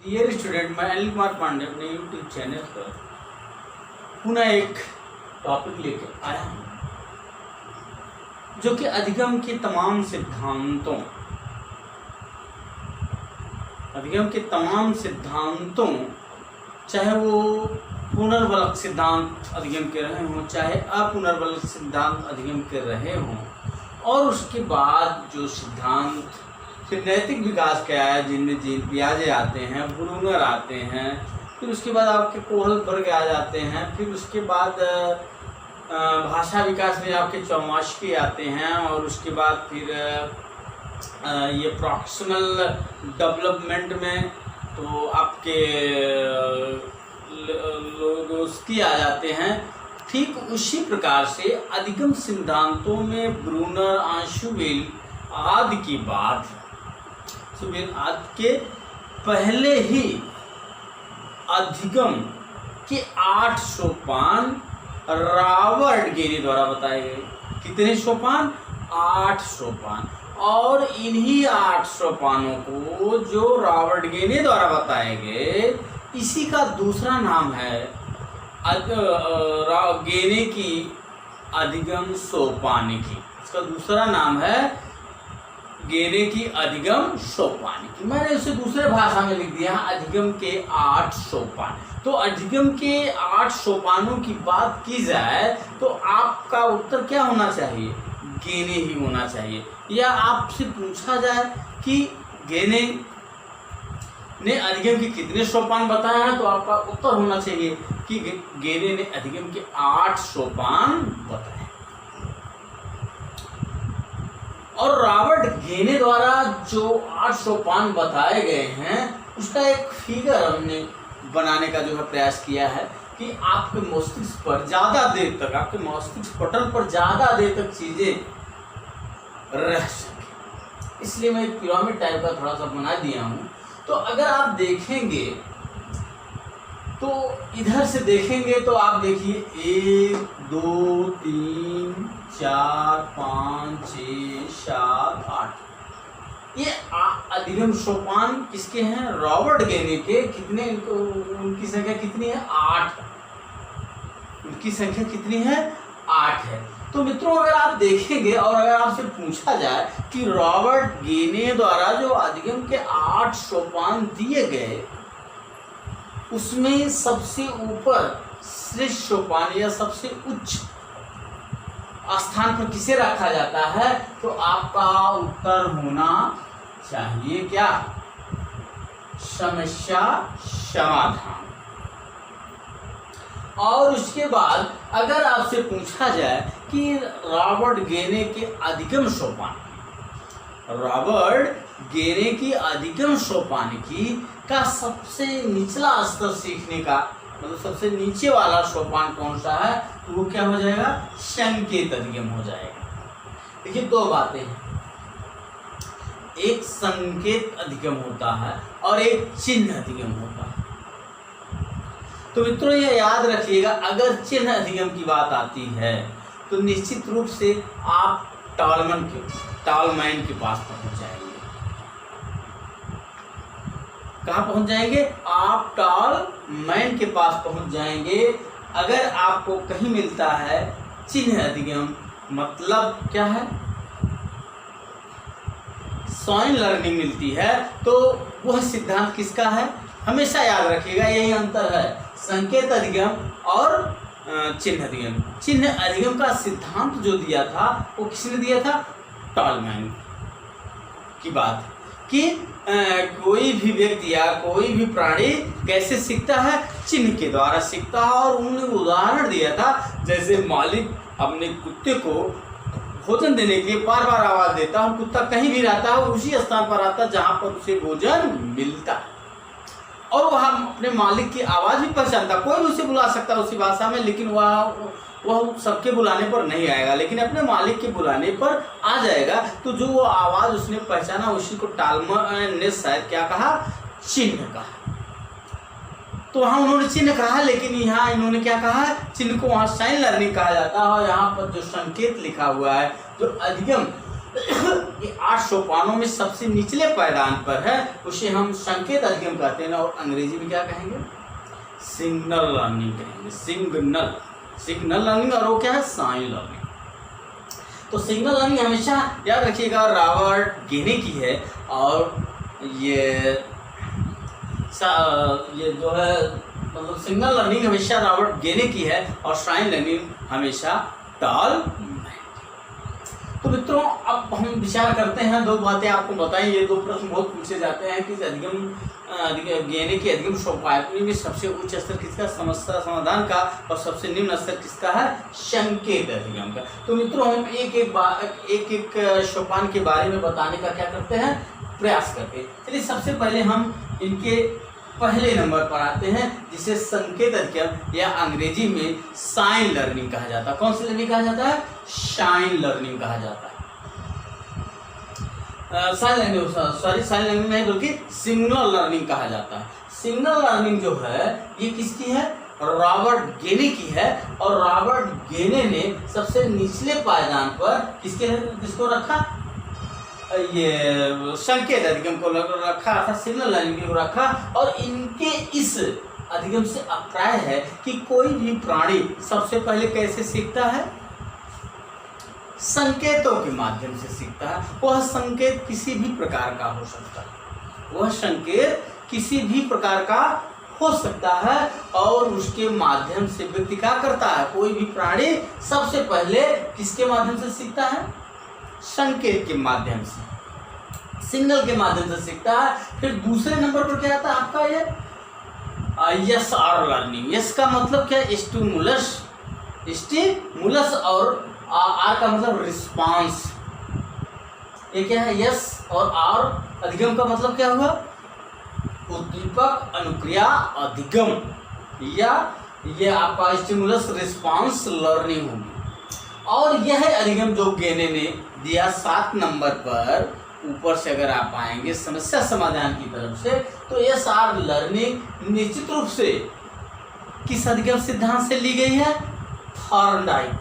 Dear student, मैं अनिल कुमार पांडे अपने YouTube channel पर पुनः एक टॉपिक लेकर आया हूँ जो कि अधिगम के तमाम सिद्धांतों चाहे वो पुनर्वलक सिद्धांत अधिगम कर रहे हों, चाहे अपुनर्वलक सिद्धांत अधिगम कर रहे हों, और उसके बाद जो सिद्धांत फिर नैतिक विकास के आया, जिनमें जीन पियाजे आते हैं, ब्रूनर आते हैं, फिर उसके बाद आपके कोहलबर्ग आ जाते हैं, फिर उसके बाद भाषा विकास में आपके चौमास्की आते हैं, और उसके बाद फिर ये प्रॉक्सिमल डेवलपमेंट में तो आपके लोगोस्की आ जाते हैं। ठीक उसी प्रकार से अधिगम सिद्धांतों में ब्रूनर, आशुबेल आदि की बात आदि के पहले ही अधिगम के 8 सोपान रॉबर्ट गेने द्वारा बताए गए। कितने सोपान? 8 सोपान। और इन्हीं 8 सोपानों को जो रॉबर्ट गेने द्वारा बताए गए, इसी का दूसरा नाम है गेने की अधिगम सोपानिकी। इसका दूसरा नाम है गेने की अधिगम सोपानिकी। मैंने उसे दूसरे भाषा में लिख दिया अधिगम के 8 सोपान। तो अधिगम के 8 सोपानों की बात की जाए तो आपका उत्तर क्या होना चाहिए? गेने ही होना चाहिए। या आपसे पूछा जाए कि गेने ने अधिगम के कितने सोपान बताए हैं, तो आपका उत्तर होना चाहिए कि गेने ने अधिगम के 8 सोपान बताए। और रॉबर्ट गेने द्वारा जो 8 सोपान बताए गए हैं, उसका एक फिगर हमने बनाने का जो है प्रयास किया है कि आपके मस्तिष्क पर ज़्यादा देर तक, आपके मस्तिष्क पटल पर ज़्यादा देर तक चीज़ें रह सके, इसलिए मैं एक पिरामिड टाइप का थोड़ा सा बना दिया हूँ। तो अगर आप देखेंगे तो इधर से देखेंगे तो आप देखिए 1 2 3 4 5 6 7 8 ये अधिगम सोपान किसके हैं? रॉबर्ट गेने के। कितने? उनकी संख्या कितनी है? 8। उनकी संख्या कितनी है? 8 है। तो मित्रों, अगर आप देखेंगे और अगर आपसे पूछा जाए कि रॉबर्ट गेने द्वारा जो अधिगम के 8 सोपान दिए गए, उसमें सबसे ऊपर श्रेष्ठ सोपान या सबसे उच्च स्थान पर किसे रखा जाता है? तो आपका उत्तर होना चाहिए क्या? समस्या समाधान। और उसके बाद अगर आपसे पूछा जाए कि रॉबर्ट गेने के अधिगम सोपान, रॉबर्ट गेने की अधिगम सोपानिकी का सबसे निचला स्तर सीखने का, मतलब सबसे नीचे वाला सोपान कौन सा है, तो वो क्या हो जाएगा? संकेत अधिगम हो जाएगा। देखिए, 2 बातें हैं, एक संकेत अधिगम होता है और एक चिन्ह अधिगम होता है। तो मित्रों, ये याद रखिएगा, अगर चिन्ह अधिगम की बात आती है तो निश्चित रूप से आप टॉलमैन के पास पहुंच जाएंगे। कहाँ पहुंच जाएंगे? आप टॉलमैन के पास पहुंच जाएंगे। अगर आपको कहीं मिलता है चिन्ह अधिगम, मतलब क्या है? सॉइन लर्निंग मिलती है, तो वह सिद्धांत किसका है? हमेशा याद रखिएगा, यही अंतर है संकेत अधिगम और चिन्ह अधिगम। चिन्ह अधिगम का सिद्धांत जो दिया था वो किसने दिया था? टॉलमैन की बात कि कोई भी व्यक्ति या कोई भी प्राणी कैसे सीखता है? चिन्ह के द्वारा सीखता है। और उन्होंने उदाहरण दिया था, जैसे मालिक अपने कुत्ते को भोजन देने के लिए बार बार आवाज़ देता है, और कुत्ता कहीं भी रहता है उसी स्थान पर आता है जहाँ पर उसे भोजन मिलता है, और वह अपने मालिक की आवाज़ भी पहचानता। कोई भी उसे बुला सकता है उसी भाषा में, लेकिन वह सबके बुलाने पर नहीं आएगा, लेकिन अपने मालिक के बुलाने पर आ जाएगा। तो जो वो आवाज़ उसने पहचाना, उसी को टॉलमैन ने शायद क्या कहा? चिन्ह कहा। तो वहाँ उन्होंने चिन्ह कहा, लेकिन यहाँ इन्होंने क्या कहा? चिन्ह को वहाँ साइन लर्निंग कहा जाता है। और यहाँ पर जो संकेत लिखा हुआ है, जो अधिगम ये 8 सोपानों में सबसे निचले पायदान पर है, उसे हम संकेत अधिगम कहते हैं और अंग्रेजी में क्या कहेंगे? सिग्नल लर्निंग कहेंगे। सिग्नल लर्निंग, और वो क्या है? Sign learning. तो सिग्नल लर्निंग हमेशा याद रखिएगा रॉबर्ट गेने की है, और ये जो है मतलब सिग्नल लर्निंग हमेशा रॉबर्ट गेने की है और साइन लर्निंग हमेशा टॉलमैन। तो मित्रों, अब हम विचार करते हैं, दो बातें आपको बताएं। ये दो प्रश्न बहुत पूछे जाते हैं कि गेने की अधिगम सोपानी में सबसे उच्च स्तर किसका? समस्या समाधान का। और सबसे निम्न स्तर किसका है? संकेत अधिगम का। तो मित्रों, हम एक एक सोपान के बारे में बताने का क्या करते हैं? प्रयास करते हैं। चलिए, सबसे पहले हम इनके पहले नंबर पर आते हैं, जिसे संकेत अधिगम या अंग्रेजी में साइन लर्निंग कहा जाता है। कौन सी लर्निंग कहा जाता है? साइन लर्निंग कहा जाता है। साइन लर्निंग नहीं बल्कि सिग्नल लर्निंग कहा जाता है। सिग्नल लर्निंग जो है ये किसकी है? रॉबर्ट गेने की है। और रॉबर्ट गेने ने सबसे निचले पायदान पर किसको रखा? ये संकेत अधिगम को रखा था, सिग्नल लर्निंग को रखा। और इनके इस अधिगम से अभिप्राय है कि कोई भी प्राणी सबसे पहले कैसे सीखता है? संकेतों के माध्यम से सीखता है। वह संकेत किसी भी प्रकार का हो सकता है, वह संकेत किसी भी प्रकार का हो सकता है, और उसके माध्यम से व्यक्ति क्या करता है? कोई भी प्राणी सबसे पहले किसके माध्यम से सीखता है? संकेत के माध्यम से, सिग्नल के माध्यम से सीखता है। फिर दूसरे नंबर पर क्या आता है आपका? ये यस आर लर्निंग। यस का मतलब क्या है? स्टिमुलस, और आर का मतलब रिस्पांस। ये क्या है? यस और आर अधिगम का मतलब क्या हुआ? उद्दीपक अनुक्रिया अधिगम, या ये आपका स्टिमुलस रिस्पांस लर्निंग होगी। और यह अधिगम जो गेने ने दिया 7 नंबर पर, ऊपर से अगर आप आएंगे समस्या समाधान की तरफ से, तो यस आर लर्निंग निश्चित रूप से किस अधिगम सिद्धांत से ली गई है? थॉर्नडाइक।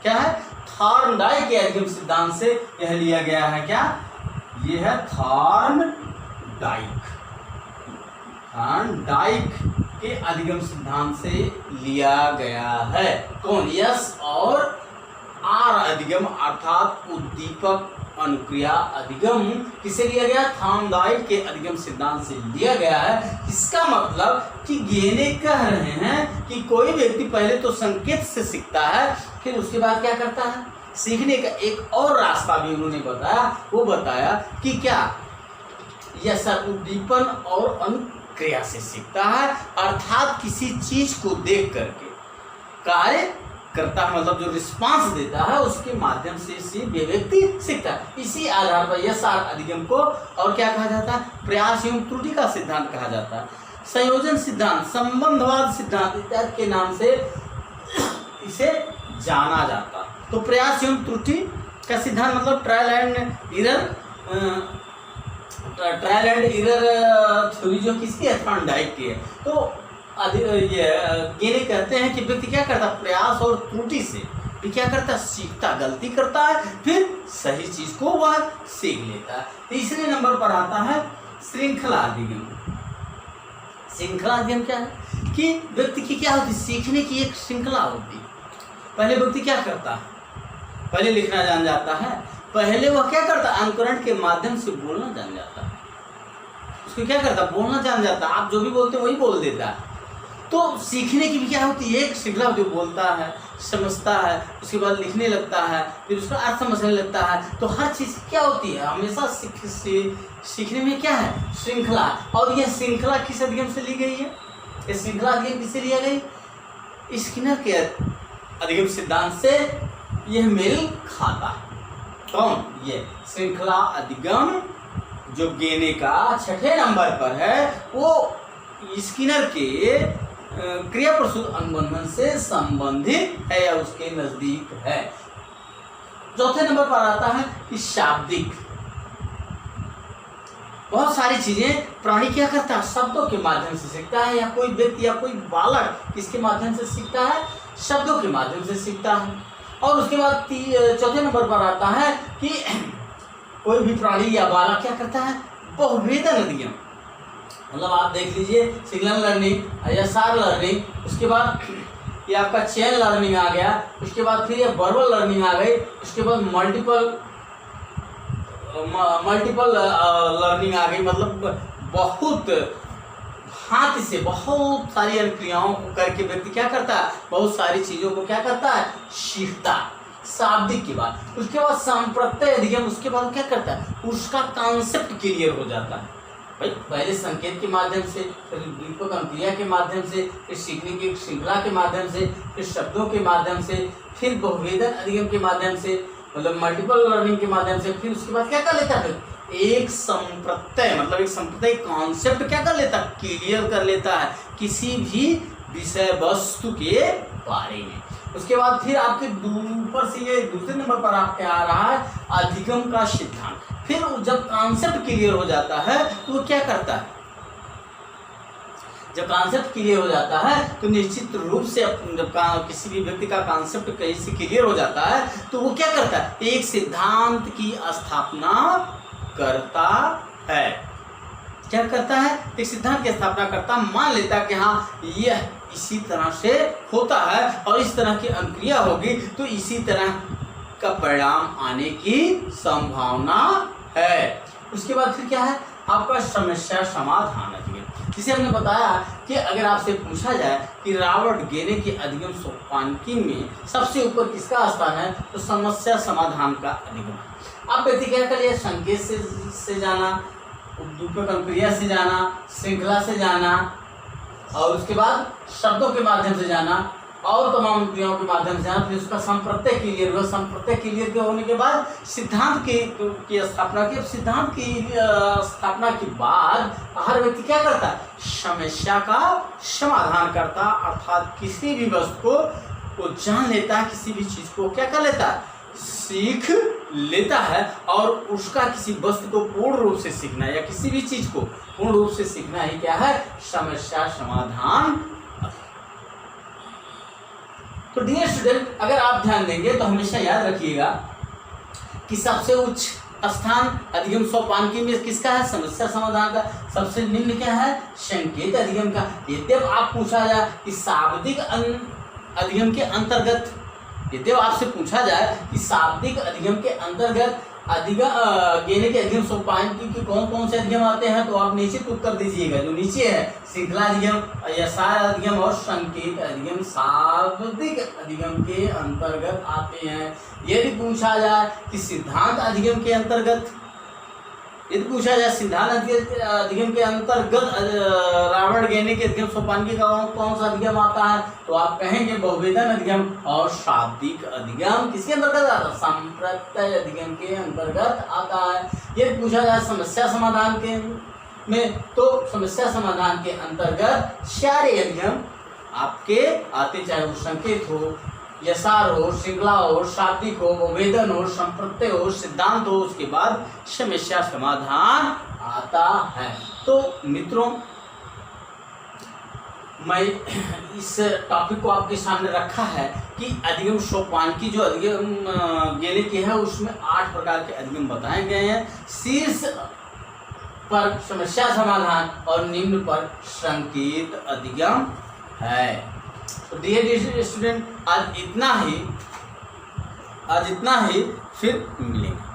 क्या है? थॉर्नडाइक के अधिगम सिद्धांत से यह लिया गया है। क्या ये है? थॉर्नडाइक के अधिगम सिद्धांत से लिया गया है। कौन? यस और आर अधिगम, अर्थात उद्दीपक अनुक्रिया अधिगम किसे लिया गया? थॉर्नडाइक के अधिगम सिद्धांत से लिया गया है। इसका मतलब कि गेने कह रहे हैं कि कोई व्यक्ति पहले तो संकेत से सीखता है, फिर उसके बाद क्या करता है? सीखने का एक और रास्ता भी उन्होंने बताया। वो बताया कि क्या? यह सर उद्दीपन और अनुक्रिया से सीखता है, अर्थात किसी चीज को देख करके कार्य करता है, मतलब जो रिस्पांस देता है उसके माध्यम से व्यक्ति सीखता है। इसी आधार पर यह सार अधिगम को और क्या कहा जाता है? प्रयास एवं त्रुटि का सिद्धांत कहा जाता है। संयोजन सिद्धांत, संबंधवाद सिद्धांत इत्यादि के नाम से इसे जाना जाता है। तो प्रयास एवं त्रुटि का सिद्धांत मतलब ट्रायल एंड इरर थ्योरी जो किसकी है? थॉर्नडाइक की है। तो ये गेने कहते हैं कि व्यक्ति क्या करता? प्रयास और त्रुटि से भी क्या करता? सीखता, गलती करता है, फिर सही चीज को वह सीख लेता है। तीसरे नंबर पर आता है श्रृंखला अधिगम। श्रृंखला अधिगम क्या है? कि व्यक्ति की क्या होती? सीखने की एक श्रृंखला होती। पहले व्यक्ति क्या करता है? पहले लिखना जान जाता है, पहले वह क्या करता? अनुकरण के माध्यम से बोलना जान जाता है। उसको क्या करता? बोलना जान जाता है। आप जो भी बोलते हैं वही बोल देता है। तो सीखने की भी क्या होती है? एक श्रृंखला जो बोलता है, समझता है, उसके बाद लिखने लगता है, फिर उसका अर्थ समझने लगता है। तो हर चीज़ क्या होती है? हमेशा सीखने में क्या है? श्रृंखला। और यह श्रृंखला किस अधिगम से ली गई है? ये श्रृंखला अधिगम किससे लिया गई? स्किनर के अधिगम सिद्धांत से यह मेल खाता है। कौन? ये श्रृंखला अधिगम जो गेने का 6ठे नंबर पर है, वो स्किनर के क्रिया प्रसूत अनुबंधन से संबंधित है या उसके नजदीक है। चौथे नंबर पर आता है कि शाब्दिक। बहुत सारी चीजें प्राणी क्या करता है? शब्दों के माध्यम से सीखता है, या कोई व्यक्ति या कोई बालक किसके माध्यम से सीखता है? शब्दों के माध्यम से सीखता है। और उसके बाद चौथे नंबर पर आता है कि कोई भी प्राणी या बालक क्या करता है, बहुवेदन अधिगम। मतलब आप देख लीजिए सिग्नल लर्निंग, एएसआर लर्निंग, उसके बाद ये आपका चेन लर्निंग आ गया, उसके बाद फिर ये वर्बल लर्निंग आ गई, उसके बाद मल्टीपल लर्निंग आ गई। मतलब बहुत हाथ से बहुत सारी क्रियाओं को करके व्यक्ति क्या करता है, बहुत सारी चीज़ों को क्या करता है, सीखता है शाब्दिक की बात। उसके बाद संप्रत्यय अधिगम, उसके बाद क्या करता है, उसका कॉन्सेप्ट क्लियर हो जाता है। भाई पहले संकेत के माध्यम से, फिर दीपक क्रिया के माध्यम से, फिर सीखने की श्रृंखला के माध्यम से, फिर शब्दों के माध्यम से, फिर बहुवेदन अधिगम के माध्यम से, मतलब मल्टीपल लर्निंग के माध्यम से, फिर उसके बाद क्या कर लेता है, एक संप्रत्यय मतलब एक संप्रत्यय कॉन्सेप्ट क्या कर लेता है, क्लियर कर लेता है किसी भी विषय वस्तु के बारे में। उसके बाद फिर आपके ऊपर से ये दूसरे नंबर पर आपके आ रहा है अधिगम का सिद्धांत। फिर जब कॉन्सेप्ट क्लियर हो जाता है तो वो क्या करता है, जब कॉन्सेप्ट क्लियर हो जाता है तो निश्चित रूप से जब किसी भी व्यक्ति का कॉन्सेप्ट कहीं से क्लियर हो जाता है तो वो क्या करता है, एक सिद्धांत की स्थापना करता है। क्या करता है, एक सिद्धांत की स्थापना करता, मान लेता कि हाँ यह इसी तरह से होता है और इस तरह की अनुक्रिया होगी तो इसी तरह का परिणाम आने की संभावना है। उसके बाद फिर क्या है आपका समस्या समाधान अधिगम, जिसे हमने बताया कि अगर आपसे पूछा जाए कि रॉबर्ट गेने की अधिगम सोपानकी में सबसे ऊपर किसका स्थान है, तो समस्या समाधान का अधिगम। आप व्यक्ति क्या करिए, संकेत से जाना, उपदीपक अनुक्रिया से जाना, श्रृंखला से जाना, और उसके बाद शब्दों के माध्यम से जाना और तमाम क्रियाओं के माध्यम से जाना, फिर उसका संप्रत्यय क्लियर हुआ। संप्रत्यय क्लियर के होने के बाद सिद्धांत की स्थापना की। सिद्धांत की स्थापना के बाद हर व्यक्ति क्या करता है, समस्या का समाधान करता, अर्थात किसी भी वस्तु को जान लेता है, किसी भी चीज को क्या कर लेता है, सीख लेता है। और उसका किसी वस्तु को पूर्ण रूप से सीखना या किसी भी चीज को पूर्ण रूप से सीखना ही क्या है, समस्या समाधान। तो डियर स्टूडेंट, अगर आप ध्यान देंगे तो हमेशा याद रखिएगा कि सबसे उच्च स्थान अधिगम सोपानकी में किसका है, समस्या समाधान का। सबसे निम्न क्या है, संकेत अधिगम का। यदि आप पूछा जाए कि शाब्दिक अधिगम के अंतर्गत, यदि आपसे पूछा जाए कि शाब्दिक अधिगम के अंतर्गत गेने के अधिगम सोपानकी के कौन कौन से अधिगम आते हैं, तो आप निश्चित उत्तर दीजिएगा। जो नीचे है श्रृंखला अधिगम, एएसआर अधिगम और संकेत अधिगम शाब्दिक अधिगम के अंतर्गत आते हैं। यदि पूछा जाए कि सिद्धांत अधिगम के अंतर्गत, यदि पूछा जाए सिद्धांत अधिगम के अंतर्गत रॉबर्ट गेने के अधिगम सोपानकी का कौन सा अधिगम आता है, तो आप कहेंगे बहुवेदन अधिगम और शाब्दिक अधिगम किसके अंतर्गत आता है, संप्रत्यय अधिगम के अंतर्गत आता है। यदि पूछा जाए समस्या समाधान के में, तो समस्या समाधान के अंतर्गत सारे अधिगम आपके आते, चाहे वो संकेत हो, यसार हो, श्रृंखला हो, शाब्दिक हो, बहुवेदन हो, संप्रत्यय हो, सिद्धांत हो, उसके बाद समस्या समाधान आता है। तो मित्रों, मैं इस टॉपिक को आपके सामने रखा है कि अधिगम सोपानकी जो अधिगम गेने की है उसमें 8 प्रकार के अधिगम बताए गए हैं। शीर्ष पर समस्या समाधान और निम्न पर संकेत अधिगम है। तो डियर स्टूडेंट, आज इतना ही, फिर मिलेंगे।